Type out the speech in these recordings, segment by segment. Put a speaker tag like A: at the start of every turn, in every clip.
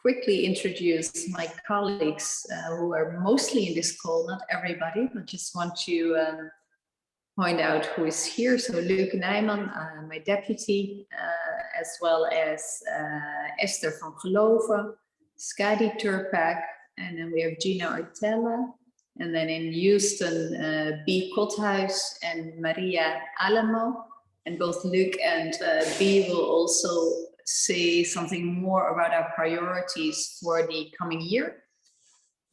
A: quickly introduce my colleagues who are mostly in this call, not everybody, but just want to point out who is here. So Luc Nijman, my deputy, as well as Esther van Geloven, Skadi Turpak, and then we have Gina Ortella, and then in Houston, B. Kothuis and Maria Alamo. And both Luc and B will also say something more about our priorities for the coming year.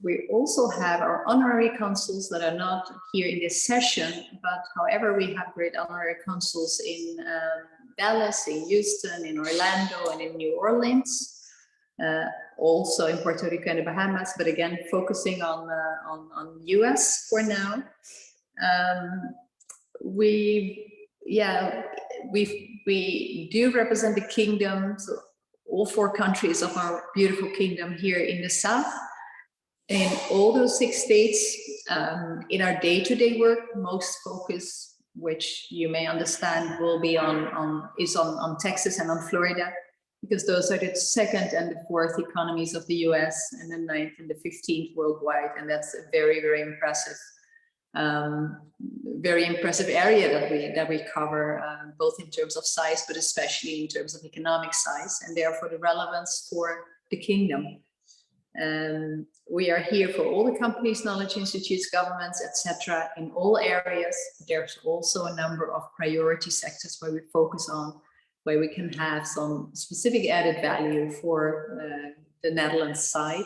A: We also have our honorary consuls that are not here in this session, but however, we have great honorary consuls in Dallas, in Houston, in Orlando, and in New Orleans, also in Puerto Rico and the Bahamas, but again, focusing on US for now. We do represent the kingdom, so all 4 countries of our beautiful kingdom here in the South. In all those 6 states, in our day-to-day work, most focus, which you may understand, will be on Texas and on Florida, because those are the 2nd and the 4th economies of the US, and the 9th and the 15th worldwide, and that's a very, very impressive area that we cover, both in terms of size, but especially in terms of economic size, and therefore the relevance for the kingdom. We are here for all the companies, knowledge institutes, governments, etc. in all areas. There's also a number of priority sectors where we focus on, where we can have some specific added value for the Netherlands side.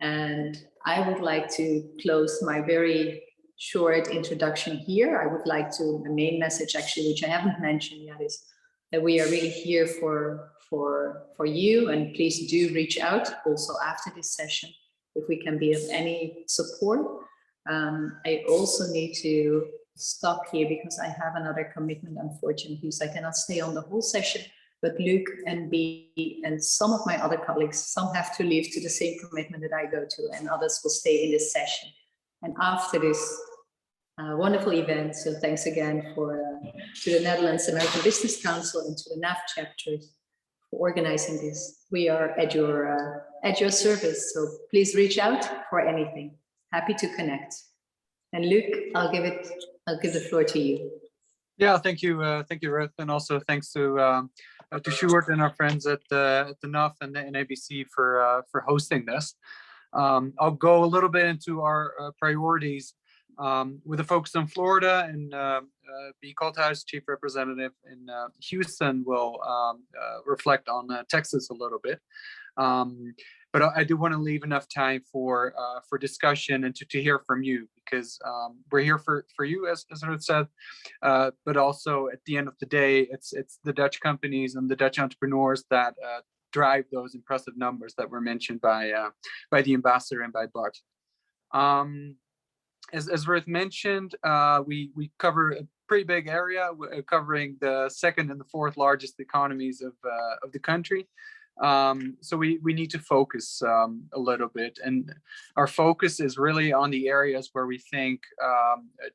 A: And I would like to close my very short introduction here. I would like to, the main message actually, which I haven't mentioned yet, is that we are really here for you, and please do reach out also after this session if we can be of any support. I also need to stop here because I have another commitment, unfortunately, so I cannot stay on the whole session, but Luc and B and some of my other colleagues, some have to leave to the same commitment that I go to, and others will stay in this session. And after this wonderful event, so thanks again to the Netherlands American Business Council and to the NAF chapters for organizing this. We are at your service, so please reach out for anything. Happy to connect. And Luc, I'll give the floor to you.
B: Yeah, thank you, Ruth, and also thanks to Sjoerd and our friends at the NAF and the NABC for hosting this. I'll go a little bit into our priorities with a focus on Florida, and B. Kothuis, Chief Representative in Houston, will reflect on Texas a little bit. But I do want to leave enough time for discussion and to hear from you, because we're here for you, as Ruth said, but also at the end of the day, it's the Dutch companies and the Dutch entrepreneurs that drive those impressive numbers that were mentioned by the ambassador and by Bart. As Ruth mentioned, we cover a pretty big area, covering the 2nd and the 4th largest economies of the country. So we need to focus a little bit, and our focus is really on the areas where we think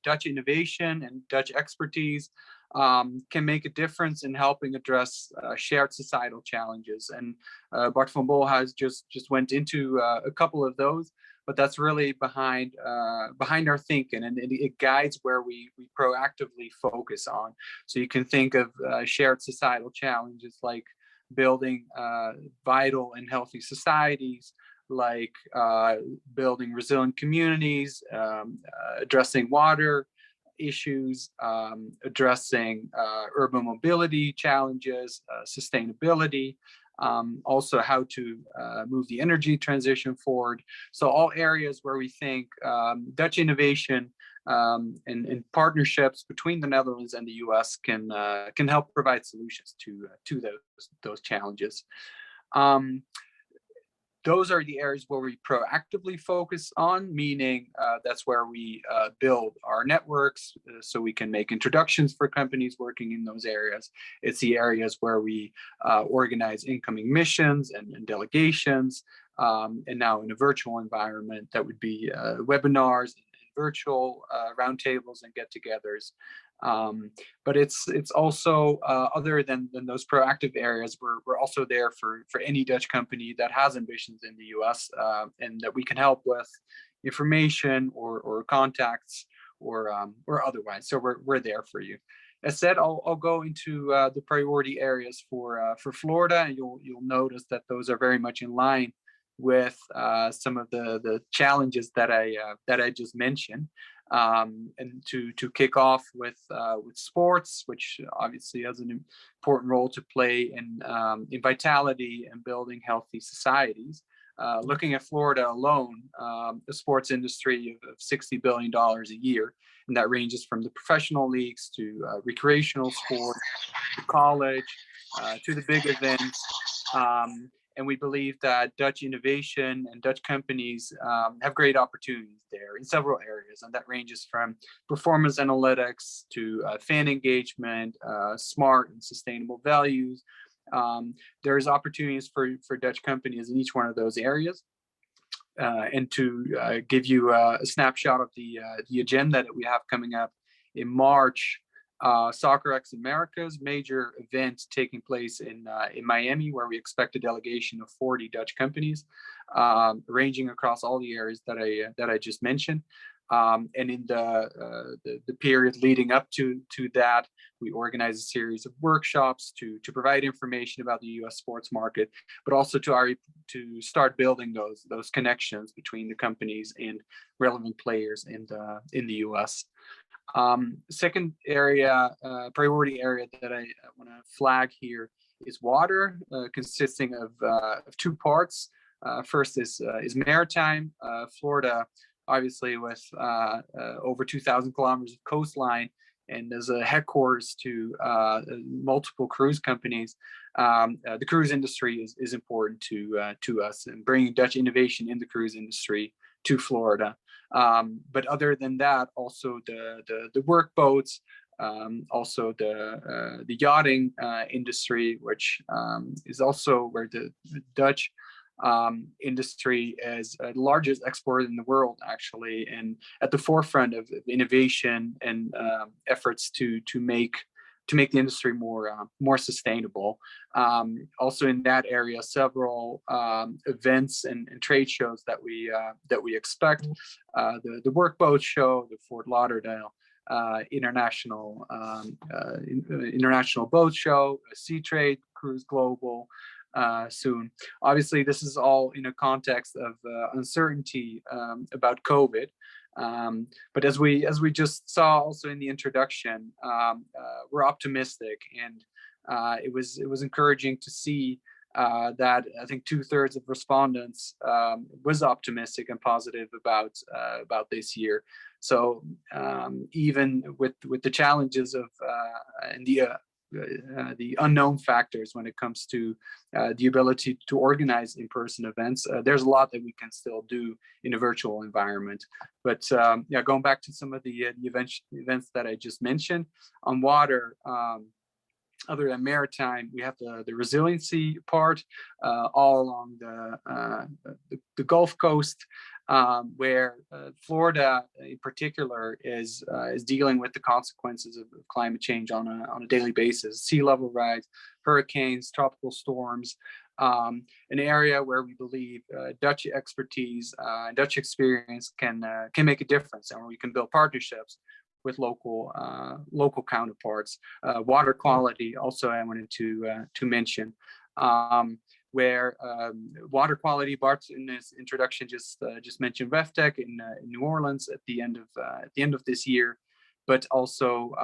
B: Dutch innovation and Dutch expertise can make a difference in helping address shared societal challenges. And Bart van Bol has just went into a couple of those, but that's really behind our thinking, and it guides where we proactively focus on. So you can think of shared societal challenges like building vital and healthy societies, like building resilient communities, addressing water issues, addressing urban mobility challenges, sustainability, also how to move the energy transition forward. So all areas where we think Dutch innovation and partnerships between the Netherlands and the US can help provide solutions to those challenges. Those are the areas where we proactively focus on, meaning that's where we build our networks so we can make introductions for companies working in those areas. It's the areas where we organize incoming missions and delegations, and now in a virtual environment, that would be webinars, virtual roundtables and get-togethers. But it's also other than those proactive areas, we're also there for any Dutch company that has ambitions in the US, and that we can help with information or contacts or otherwise. So we're there for you. As said, I'll go into the priority areas for Florida, and you'll notice that those are very much in line with some of the challenges that I just mentioned. And to kick off with sports, which obviously has an important role to play in vitality and building healthy societies. Looking at Florida alone, the sports industry of $60 billion a year, and that ranges from the professional leagues to recreational sports, to college, to the big events. And we believe that Dutch innovation and Dutch companies have great opportunities there in several areas. And that ranges from performance analytics to fan engagement, smart and sustainable values. There's opportunities for Dutch companies in each one of those areas. And to give you a snapshot of the agenda that we have coming up in March, Soccer X America's major event taking place in Miami, where we expect a delegation of 40 Dutch companies, ranging across all the areas that I just mentioned. And in the period leading up to that, we organize a series of workshops to provide information about the U.S. sports market, but also to start building those connections between the companies and relevant players in the U.S. Second area, priority area that I want to flag here is water, consisting of two parts. First is maritime. Florida, obviously, with over 2,000 kilometers of coastline, and as a headquarters to multiple cruise companies, the cruise industry is important to us, and bringing Dutch innovation in the cruise industry to Florida. But other than that, also the work boats, also the yachting industry, which is also where the Dutch industry is the largest exporter in the world, actually, and at the forefront of innovation and efforts to make the industry more sustainable. Also in that area, several events and trade shows that we expect. The Workboat Show, the Fort Lauderdale International Boat Show, Sea Trade, Cruise Global, soon. Obviously, this is all in a context of uncertainty about COVID. But as we just saw also in the introduction, we're optimistic, and it was encouraging to see that I think 2/3 of respondents was optimistic and positive about this year. So even with the challenges of and the unknown factors when it comes to the ability to organize in-person events, there's a lot that we can still do in a virtual environment. But yeah, going back to some of the events that I just mentioned on water, other than maritime, we have the resiliency part all along the Gulf Coast, where Florida in particular is dealing with the consequences of climate change on a daily basis: sea level rise, hurricanes, tropical storms. An area where we believe Dutch expertise and Dutch experience can make a difference, and where we can build partnerships with local counterparts. Water quality, also I wanted to mention, where water quality, Bart in his introduction just mentioned WEFTEC in New Orleans at the end of this year, but also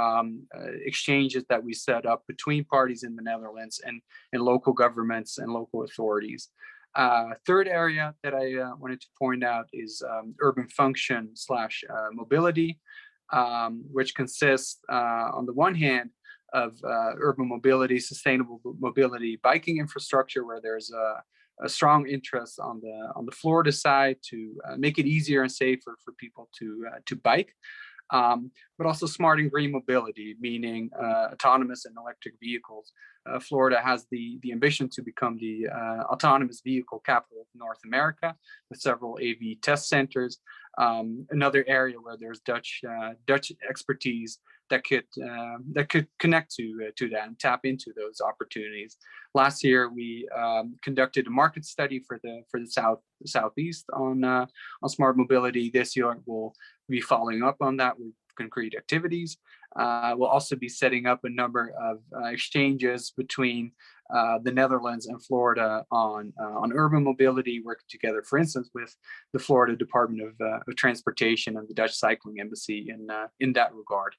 B: exchanges that we set up between parties in the Netherlands and local governments and local authorities. Third area that I wanted to point out is urban function / mobility, which consists on the one hand of urban mobility, sustainable mobility, biking infrastructure, where there's a strong interest on the Florida side to make it easier and safer for people to bike, but also smart and green mobility, meaning autonomous and electric vehicles. Florida has the ambition to become the autonomous vehicle capital of North America, with several AV test centers. Another area where there's Dutch expertise that could connect to that and tap into those opportunities. Last year, we conducted a market study for the Southeast on smart mobility. This year, we'll be following up on that with concrete activities. We'll also be setting up a number of exchanges between the Netherlands and Florida on urban mobility, working together, for instance, with the Florida Department of Transportation and the Dutch Cycling Embassy in that regard.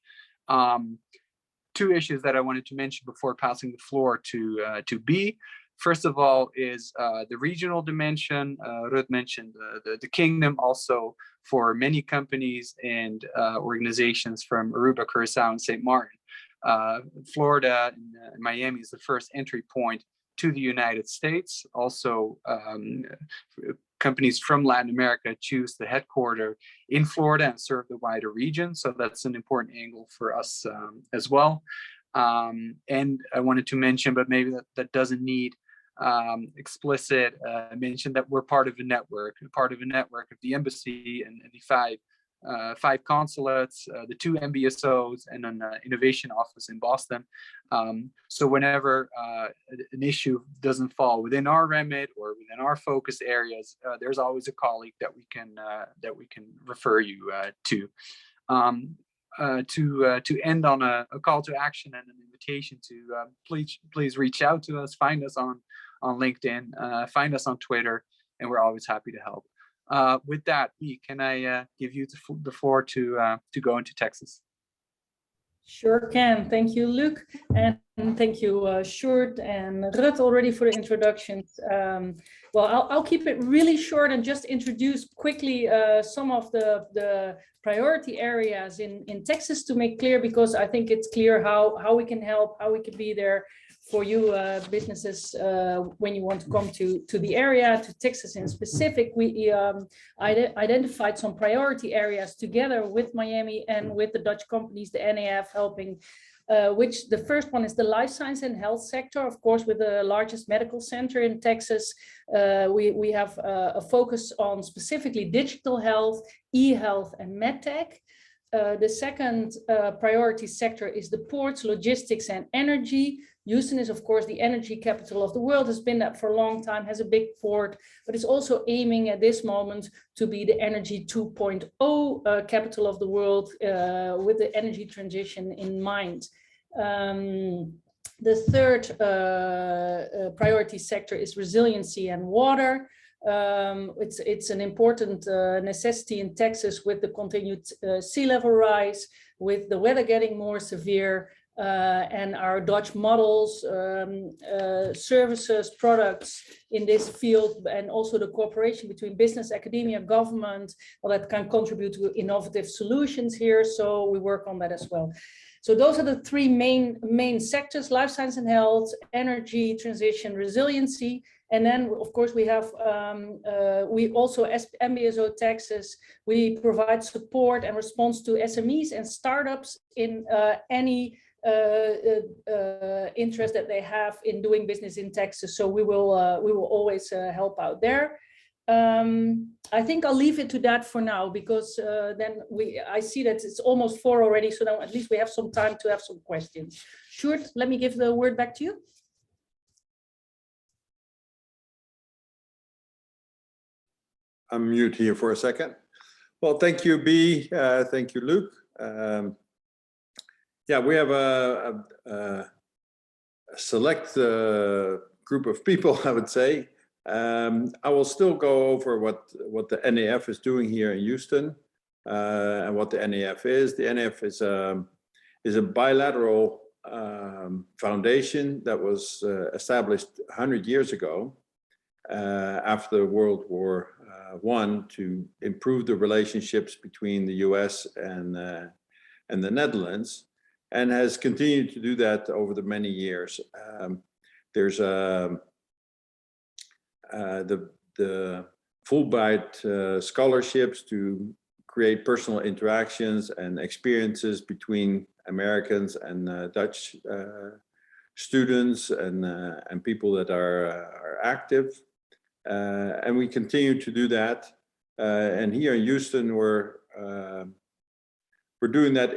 B: Two issues that I wanted to mention before passing the floor to B. First of all is the regional dimension. Ruud mentioned the kingdom, also for many companies and organizations from Aruba, Curacao, and St. Martin. Florida and Miami is the first entry point to the United States. Also, companies from Latin America choose the headquarter in Florida and serve the wider region. So that's an important angle for us as well. And I wanted to mention, but maybe that doesn't need explicit mention, that we're part of a network of the embassy and the five consulates, the 2 MBSOs, and an innovation office in Boston. So whenever an issue doesn't fall within our remit or within our focus areas, there's always a colleague that we can refer you to. To end on a call to action and an invitation to please reach out to us, find us on LinkedIn, find us on Twitter, and we're always happy to help. With that, B, can I give you the floor to go into Texas?
C: Sure can. Thank you, Luc, and thank you, Sjoerd and Ruud, already for the introductions. Well, I'll keep it really short and just introduce quickly some of the priority areas in Texas to make clear, because I think it's clear how we can help, how we can be there for you businesses when you want to come to the area, to Texas in specific. We identified some priority areas together with Miami and with the Dutch companies, the NAF, helping, which the first one is the life science and health sector, of course, with the largest medical center in Texas. We have a focus on specifically digital health, e-health, and medtech. The second priority sector is the ports, logistics, and energy. Houston is, of course, the energy capital of the world, has been that for a long time, has a big port, but is also aiming at this moment to be the energy 2.0 capital of the world, with the energy transition in mind. The third priority sector is resiliency and water. It's an important necessity in Texas with the continued sea level rise, with the weather getting more severe, and our Dutch models, services, products in this field, and also the cooperation between business, academia, government, well, that can contribute to innovative solutions here. So we work on that as well. So those are the 3 main sectors: life science and health, energy transition, resiliency. And then, of course, we have, we also, as MBSO Texas, we provide support and response to SMEs and startups in any interest that they have in doing business in Texas. So we will always help out there. I think I'll leave it to that for now, because then I see that it's almost 4 already, so now at least we have some time to have some questions. Sjoerd, let me give the word back to you.
D: I'm mute here for a second. Well, thank you, B. Thank you, Luc. Yeah, we have a select group of people, I would say. I will still go over what the NAF is doing here in Houston, and what the NAF is. The NAF is a bilateral foundation that was established 100 years ago after World War I, to improve the relationships between the US and the Netherlands, and has continued to do that over the many years. There's the Fulbright scholarships to create personal interactions and experiences between Americans and Dutch students and people that are active. And we continue to do that. And here in Houston, we're doing that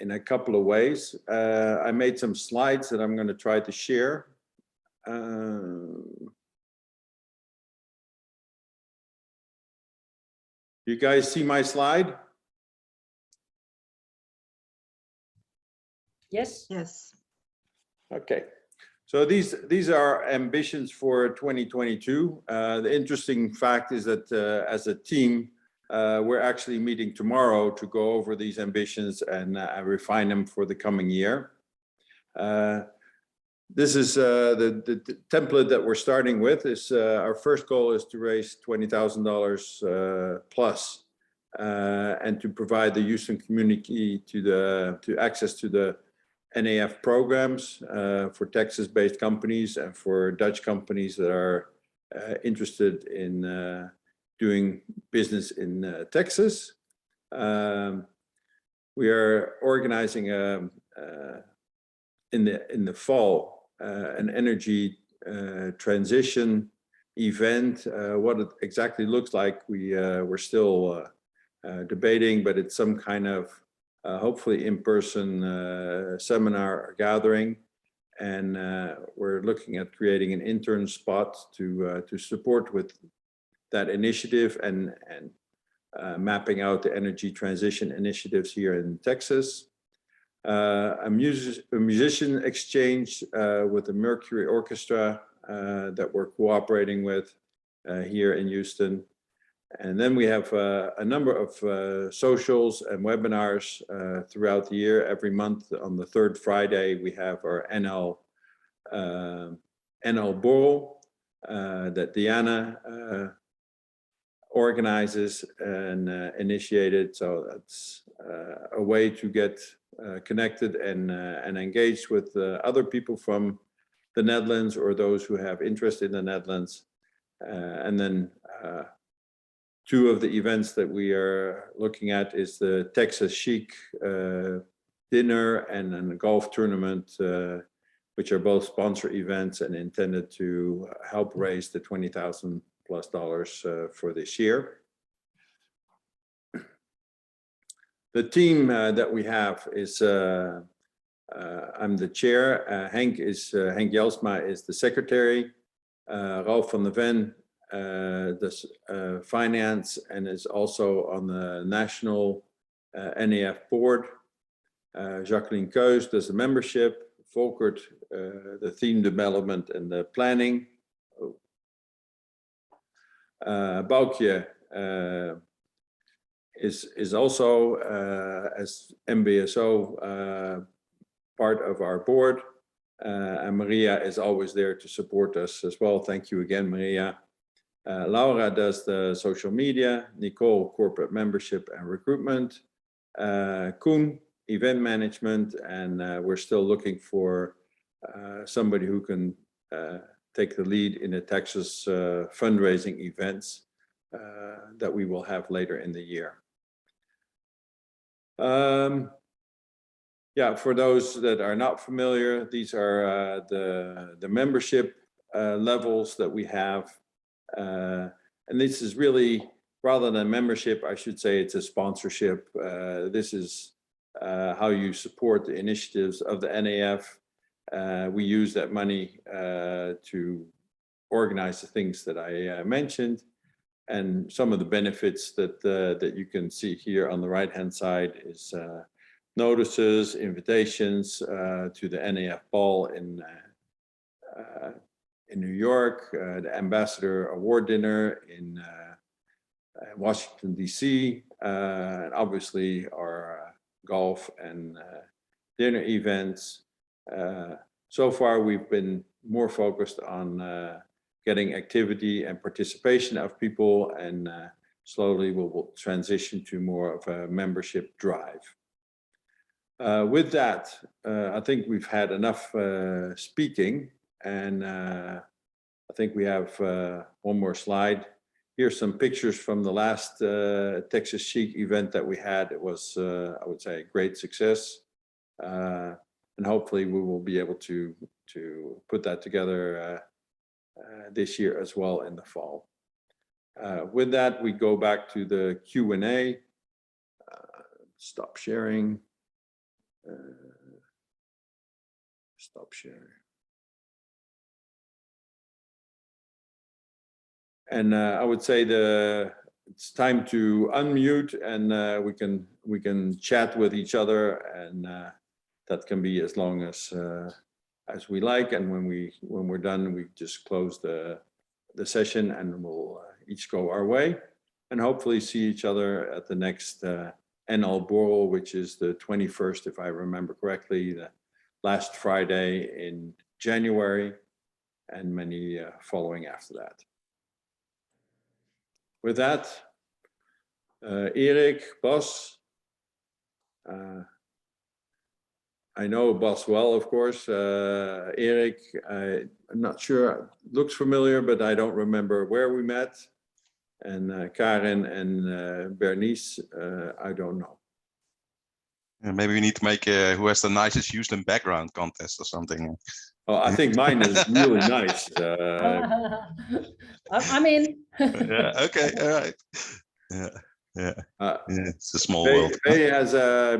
D: in a couple of ways. I made some slides that I'm going to try to share. You guys see my slide?
C: Yes.
E: Yes.
D: Okay. So these are ambitions for 2022. The interesting fact is that as a team, we're actually meeting tomorrow to go over these ambitions and refine them for the coming year. This is the template that we're starting with. Is our first goal is to raise $20,000 plus and to provide the Houston community to access to the NAF programs for Texas-based companies and for Dutch companies that are interested in doing business in Texas. We are organizing in the fall an energy transition event. What it exactly looks like, we're still debating, but it's some kind of hopefully in-person seminar or gathering, and we're looking at creating an intern spot to support with that initiative and mapping out the energy transition initiatives here in Texas. A musician exchange with the Mercury Orchestra that we're cooperating with here in Houston. And then we have a number of socials and webinars throughout the year. Every month on the third Friday, we have our NL Borrel that Diana organizes and initiated. So that's a way to get connected and engaged with other people from the Netherlands or those who have interest in the Netherlands. And then two of the events that we are looking at is the Texas Chic dinner and a golf tournament, which are both sponsor events and intended to help raise the $20,000 plus for this year. The team that we have is, I'm the chair, Henk Jelsma is the secretary, Ralph van der Ven does finance and is also on the national NAF board. Jacqueline Keus does the membership, Volkert the theme development and the planning. Boukje is also as MBSO part of our board, and Maria is always there to support us as well. Thank you again, Maria. Laura does the social media, Nicole corporate membership and recruitment, Koen event management, and we're still looking for somebody who can take the lead in the Texas fundraising events that we will have later in the year. Yeah, for those that are not familiar, these are the membership levels that we have. And this is really, rather than membership, I should say it's a sponsorship. This is how you support the initiatives of the NAF. We use that money to organize the things that I mentioned. And some of the benefits that you can see here on the right-hand side is notices, invitations to the NAF ball in New York, the Ambassador Award Dinner in Washington, D.C., and obviously our golf and dinner events. So far, we've been more focused on getting activity and participation of people, and slowly we'll transition to more of a membership drive. With that, I think we've had enough speaking, and I think we have one more slide. Here's some pictures from the last Texas Chic event that we had. It was, I would say, a great success. And hopefully we will be able to put that together this year as well in the fall. With that, we go back to the Q&A. Stop sharing. Stop sharing. And I would say it's time to unmute, and we can chat with each other, and that can be as long as we like. And when we're done, we just close the session, and we'll each go our way, and hopefully see each other at the next NL Borrel, which is the 21st, if I remember correctly, the last Friday in January, and many following after that. With that, Erik, Bas, I know Bas well, of course. Erik, I'm not sure, looks familiar, but I don't remember where we met. And Karen and Bernice, I don't know.
E: Maybe we need to make who has the nicest Houston background contest or something.
D: Oh, I think mine is really nice.
C: I'm in.
E: Yeah. Okay. All right. Yeah. It's a small world.
D: B has a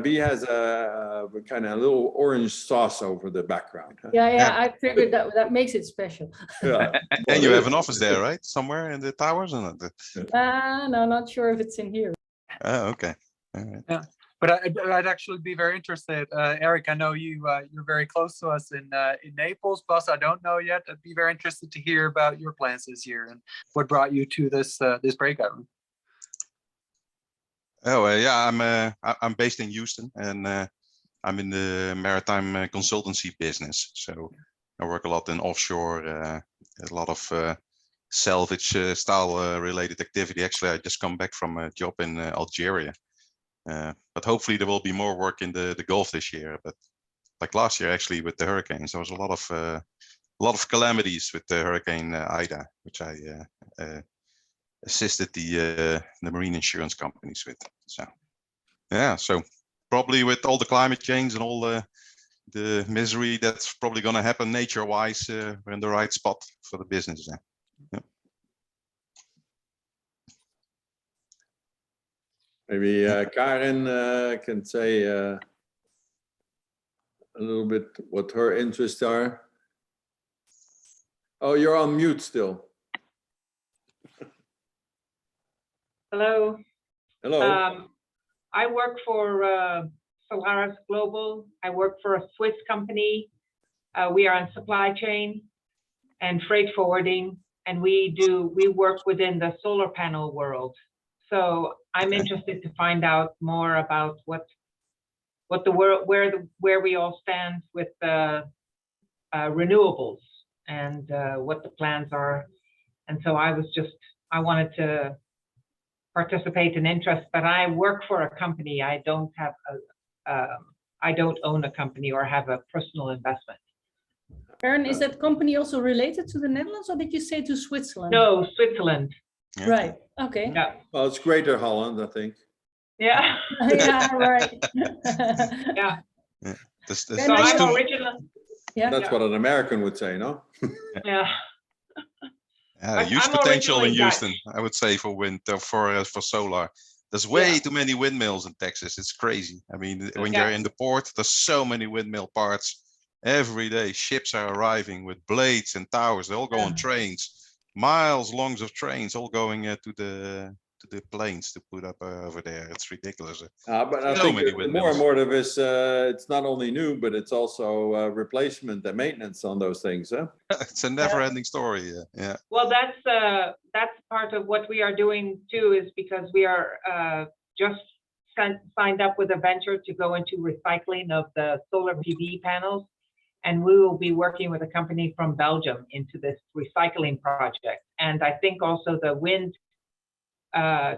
D: kind of little orange sauce over the background. Huh?
C: Yeah. I figured that makes it special.
D: Yeah.
E: And you have an office there, right? Somewhere in the towers, or not?
C: No, not sure if it's in here.
E: Oh, okay. All right.
B: Yeah. But I'd actually be very interested. Eric, I know you're very close to us in Naples. Bas, I don't know yet. I'd be very interested to hear about your plans this year and what brought you to this breakout room.
E: Oh, yeah. I'm based in Houston, and I'm in the maritime consultancy business. So I work a lot in offshore, a lot of salvage style related activity. Actually, I just come back from a job in Algeria. But hopefully there will be more work in the Gulf this year. But like last year, actually, with the hurricanes, there was a lot of calamities with the Hurricane Ida, which I assisted the marine insurance companies with. So yeah, so probably with all the climate change and all the misery that's probably going to happen nature-wise, we're in the right spot for the business. Yeah.
D: Maybe Karen can say a little bit what her interests are. Oh, you're on mute still.
F: Hello.
D: Hello.
F: I work for Solaris Global. I work for a Swiss company. We are in supply chain and freight forwarding, and we work within the solar panel world. So I'm interested to find out more about what the world, where we all stand with the renewables, and what the plans are. And so I wanted to participate in interest, but I work for a company. I don't have I don't own a company or have a personal investment.
C: Karen, is that company also related to the Netherlands, or did you say to Switzerland?
F: No, Switzerland.
E: Yeah.
C: Right. Okay.
F: Yeah.
D: Well, it's Greater Holland, I think.
F: Yeah.
C: Yeah. Right.
F: Yeah.
E: There's
F: So
C: That's
F: I'm
C: too-
F: original.
C: Yeah.
D: That's what an American would say, no?
F: Yeah.
E: Huge
F: I'm
E: potential in
F: originally
E: Houston,
F: Dutch.
E: I would say, for wind, for solar. There's way too many windmills in Texas. It's crazy. I mean, when you're in the port, there's so many windmill parts every day. Ships are arriving with blades and towers. They all go on trains, miles long of trains, all going to the planes to put up over there. It's ridiculous.
D: But I
E: So
D: think
E: many
D: more and
E: windmills.
D: more of this, it's not only new, but it's also replacement and maintenance on those things, huh?
E: It's a never-ending story. Yeah.
F: Well, that's part of what we are doing too, is because we are just signed up with a venture to go into recycling of the solar PV panels. And we will be working with a company from Belgium into this recycling project. And I think also the wind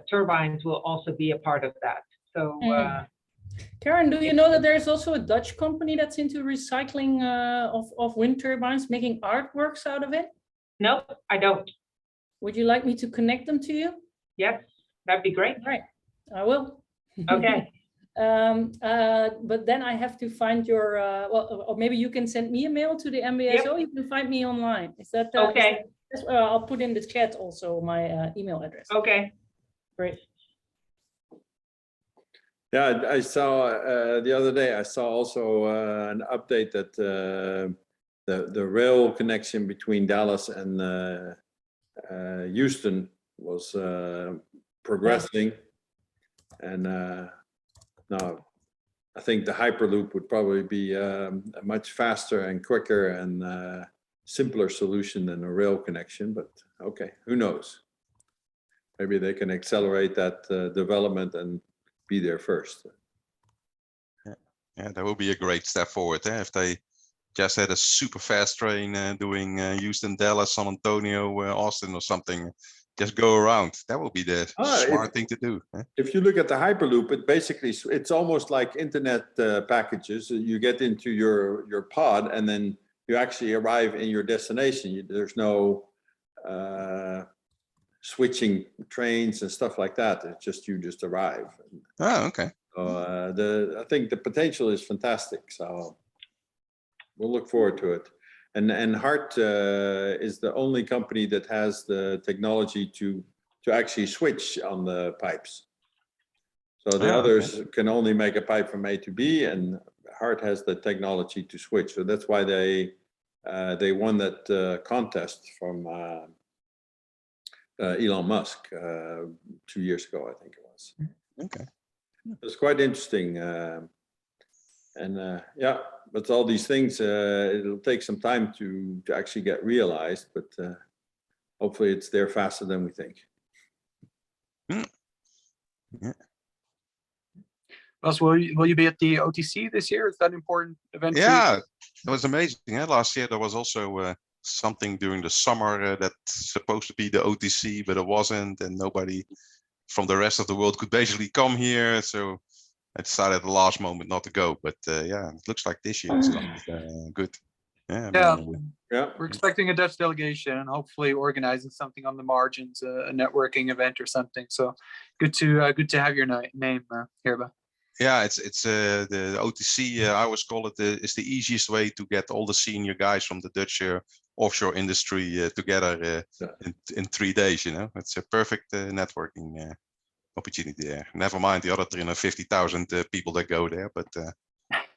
F: turbines will also be a part of that. So,
C: Karen, do you know that there's also a Dutch company that's into recycling of wind turbines, making artworks out of it?
F: no, I don't.
C: Would you like me to connect them to you?
F: Yes, that'd be great.
C: Right, I will.
F: Okay.
C: But then I have to find your, well, or maybe you can send me a mail to the MBSO. You can find me online. Is that
F: Okay.
C: I'll put in the chat also my email address.
F: Okay.
C: Great.
D: Yeah, I saw the other day, I saw also an update that the rail connection between Dallas and Houston was progressing. And now I think the Hyperloop would probably be a much faster and quicker and simpler solution than a rail connection, but okay, who knows? Maybe they can accelerate that development and be there first.
E: Yeah, that would be a great step forward if they just had a super fast train doing Houston, Dallas, San Antonio, Austin or something. Just go around. That would be the smart thing to do.
D: If you look at the Hyperloop, it's almost like internet packages. You get into your pod and then you actually arrive in your destination. There's no switching trains and stuff like that. It's just you just arrive.
E: Oh, okay.
D: I think the potential is fantastic. So we'll look forward to it. And Hart is the only company that has the technology to actually switch on the pipes. So the others can only make a pipe from A to B, and Hart has the technology to switch. So that's why they won that contest from Elon Musk 2 years ago, I think it was.
E: Okay.
D: It's quite interesting. Yeah, but all these things, it'll take some time to actually get realized, but hopefully it's there faster than we think.
E: Yeah.
B: Bas, will you be at the OTC this year? Is that an important event?
E: Yeah, it was amazing. Last year there was also something during the summer that's supposed to be the OTC, but it wasn't, and nobody from the rest of the world could basically come here. So I decided at the last moment not to go. But yeah, it looks like this year is going to be good.
B: Yeah, we're expecting a Dutch delegation and hopefully organizing something on the margins, a networking event or something. So good to have your name, Herba.
E: Yeah, it's the OTC. I always call it is the easiest way to get all the senior guys from the Dutch offshore industry together in 3 days. It's a perfect networking opportunity there. Never mind the other 350,000 people that go there, but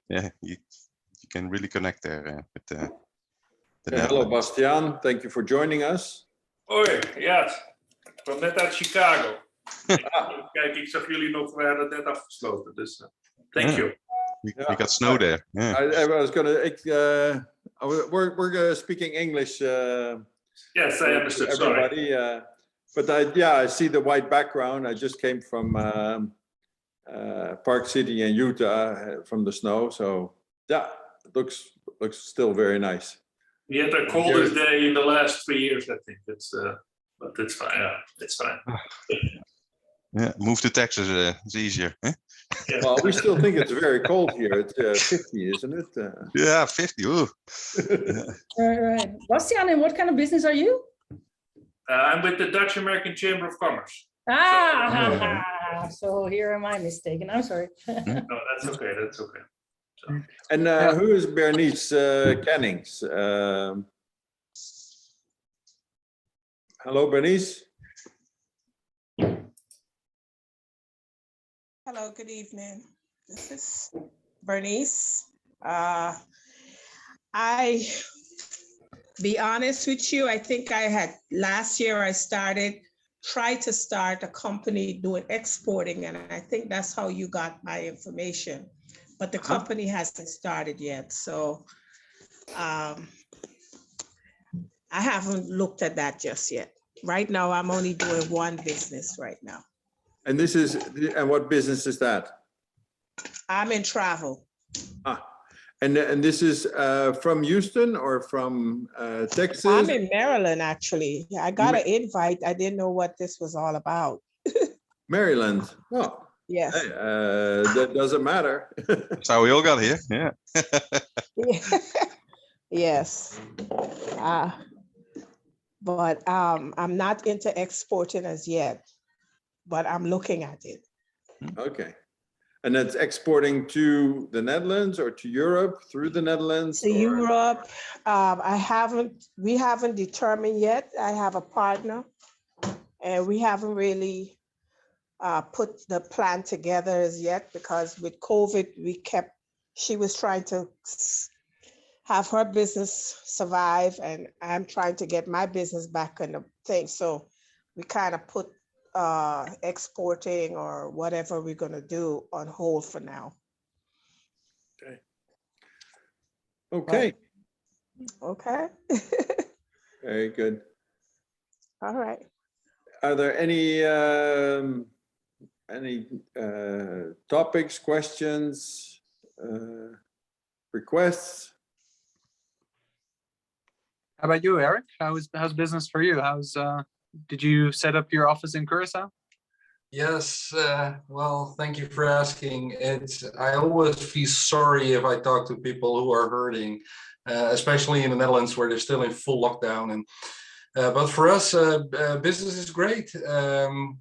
E: yeah, you can really connect there with the
D: Hello, Bastiaan. Thank you for joining us.
G: Hoi, ja, ik kwam net uit Chicago. Kijk, ik zag jullie nog, we hadden het net afgesloten, dus thank you.
E: We got snow there. Yeah.
D: I was gonna, we're speaking English.
G: Yes, I understood,
D: everybody,
G: sorry.
D: But I see the white background. I just came from Park City in Utah from the snow. So yeah, it looks still very nice.
G: We had the coldest day in the last 3 years, I think. But it's fine. Yeah, it's fine.
E: Yeah, move to Texas. It's easier. Huh?
G: Yeah.
D: Well, we still think it's very cold here. It's 50, isn't it?
E: Yeah, 50. Ooh.
C: Right. Bastiaan, in what kind of business are you?
G: I'm with the Dutch American Chamber of Commerce.
C: So here am I mistaken. I'm sorry.
G: No, that's okay. That's okay. So.
D: And who is Bernice Kennings? Hello, Bernice.
H: Hello, good evening. This is Bernice. I be honest with you, I think last year I tried to start a company doing exporting, and I think that's how you got my information. But the company hasn't started yet. So I haven't looked at that just yet. Right now, I'm only doing one business right now.
D: And what business is that?
H: I'm in travel.
D: And this is from Houston or from Texas?
H: I'm in Maryland, actually. I got an invite. I didn't know what this was all about.
D: Maryland. Oh.
H: Yes.
D: Hey, that doesn't matter.
E: That's how we all got here. Yeah.
H: Yes. But I'm not into exporting as yet, but I'm looking at it.
D: Okay. And that's exporting to the Netherlands or to Europe through the Netherlands?
H: To Europe, we haven't determined yet. I have a partner and we haven't really put the plan together as yet, because with COVID, she was trying to have her business survive, and I'm trying to get my business back in the thing. So we kind of put exporting or whatever we're going to do on hold for now.
D: Okay,
H: Okay.
D: very good.
H: All right.
D: Are there any topics, questions, requests?
B: How about you, Eric? How's business for you? Did you set up your office in Curacao?
I: Yes, well, thank you for asking. I always feel sorry if I talk to people who are hurting, especially in the Netherlands where they're still in full lockdown. And but for us, business is great.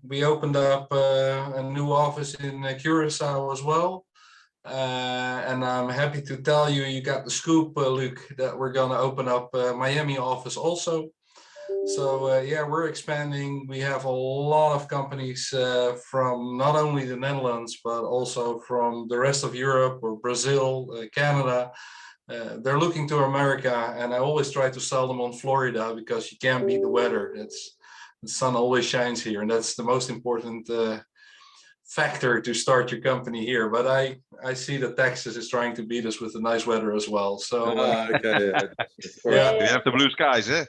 I: We opened up a new office in Curacao as well. And I'm happy to tell you, you got the scoop, Luke, that we're going to open up a Miami office also. So yeah, we're expanding. We have a lot of companies from not only the Netherlands, but also from the rest of Europe or Brazil, Canada. They're looking to America, and I always try to sell them on Florida because you can't beat the weather. The sun always shines here, and that's the most important factor to start your company here. But I see that Texas is trying to beat us with the nice weather as well. So
D: Okay,
I: yeah.
E: You have the blue skies, eh?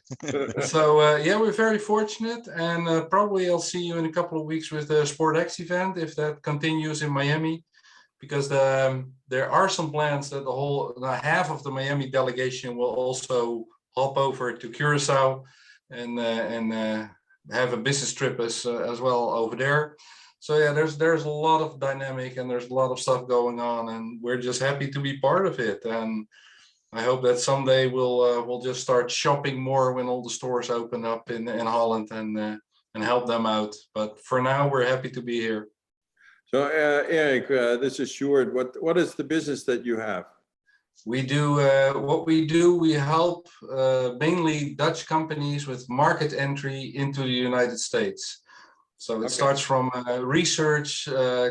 I: So yeah, we're very fortunate, and probably I'll see you in a couple of weeks with the SportX event if that continues in Miami, because there are some plans that half of the Miami delegation will also hop over to Curacao and have a business trip as well over there. So yeah, there's a lot of dynamic and there's a lot of stuff going on, and we're just happy to be part of it. And I hope that someday we'll just start shopping more when all the stores open up in Holland and help them out. But for now, we're happy to be here.
D: So Eric, this is Sjoerd. What is the business that you have?
I: We do we help mainly Dutch companies with market entry into the United States. So it starts from research,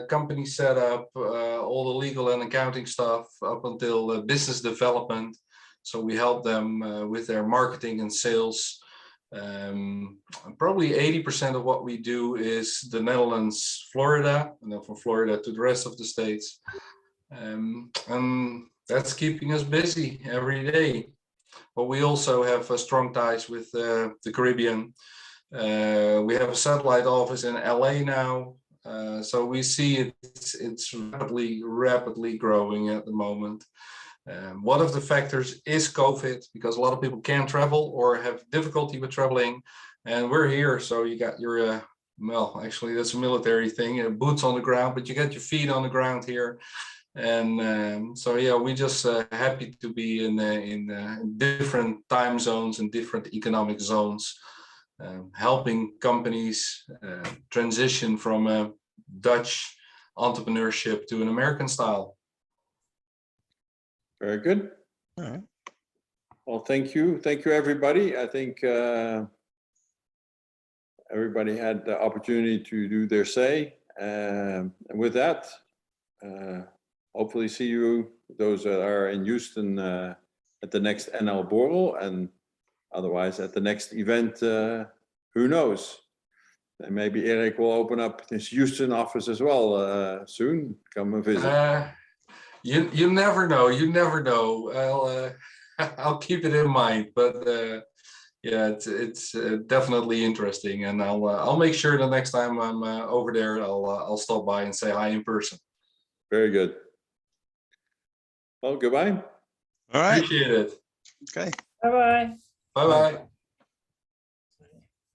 I: company setup, all the legal and accounting stuff up until business development. So we help them with their marketing and sales. Probably 80% of what we do is the Netherlands, Florida, and then from Florida to the rest of the states. And that's keeping us busy every day. But we also have strong ties with the Caribbean. We have a satellite office in LA now. So we see it's rapidly growing at the moment. One of the factors is COVID, because a lot of people can't travel or have difficulty with traveling, and we're here. So you got your, well, actually that's a military thing, boots on the ground, but you got your feet on the ground here. And so yeah, we just happy to be in different time zones and different economic zones, helping companies transition from a Dutch entrepreneurship to an American style.
D: Very good.
E: All right.
D: Well, thank you. Thank you, everybody. I think everybody had the opportunity to do their say. And with that, hopefully see you, those that are in Houston, at the next NL Borrel, and otherwise at the next event, who knows? And maybe Eric will open up his Houston office as well soon. Come and visit.
I: You never know. You never know. I'll keep it in mind. But yeah, it's definitely interesting, and I'll make sure the next time I'm over there, I'll stop by and say hi in person.
D: Very good. Well, goodbye.
E: All right.
I: Appreciate it.
E: Okay.
C: Bye-bye.
I: Bye bye.